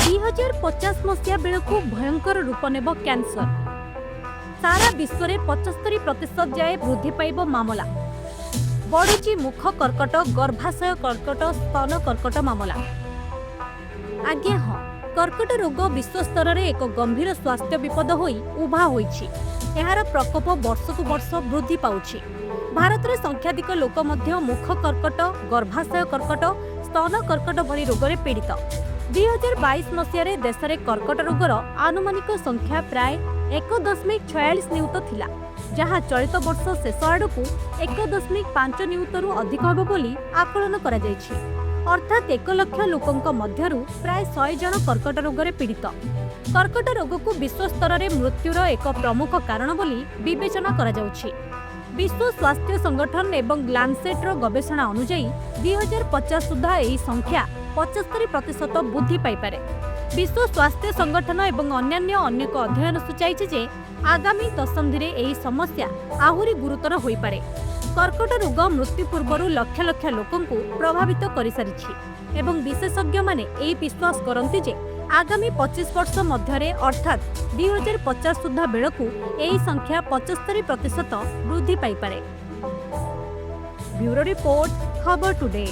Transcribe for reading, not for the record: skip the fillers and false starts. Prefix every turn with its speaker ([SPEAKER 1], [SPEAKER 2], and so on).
[SPEAKER 1] 2050 मसीहा बेलू भयंकर रूप नेब कैंसर। सारा विश्व में 75% जाए वृद्धि पाइब मामला। बढ़ुची मुख कर्कट, गर्भाशय कर्कट, स्तन कर्कट मामला। आगे हाँ, कर्कट रोग विश्व स्तर में एक गंभीर स्वास्थ्य विपद होई उभा होईछि। एहार प्रकोप वर्ष को वर्ष वृद्धि पाउछि। भारत में संख्याधिक लोक मध्य मुख कर्कट, गर्भाशय कर्कट, स्तन कर्कट भली रोग में पीड़ित। 2022 मसीह देश में कर्कट रोगर आनुमानिक संख्या प्राय 1.46 नियुत थिला, जहाँ चलित वर्ष शेष आड़कू 1.5 नियुतरू अधिक होब बोली आकलन करा जायछि। अर्थात 1 लाख लोकंक मध्यरु प्राय 100 जन कर्कट रोग में पीड़ित। कर्कट रोग को विश्व स्तर में मृत्युर एक प्रमुख कारण बोली विवेचना करा जाउछि। विश्व स्वास्थ्य संगठन एवं लांसेटर गवेषणा अनुଯାयी 2050 सुधा यह संख्या 75% वृद्धि पाइपारे। विश्व स्वास्थ्य संगठन एवं अन्यान्य अनेक अध्ययन सूचाइछि जे आगामी दशंधि में यह समस्या आहुरी गुरुतर होई पारे। कर्कट रोग मृत्यु पूर्व लक्ष लक्ष लोकंकु प्रभावित कर सारिछि एवं विशेषज्ञ माने यही विश्वास करନ୍ତି जे आगामी 25 वर्ष मध्य अर्थात 2050 सुधा बेलू यही संख्या 75% वृद्धि पाइपारे। ब्यूरो रिपोर्ट, खबर टुडे।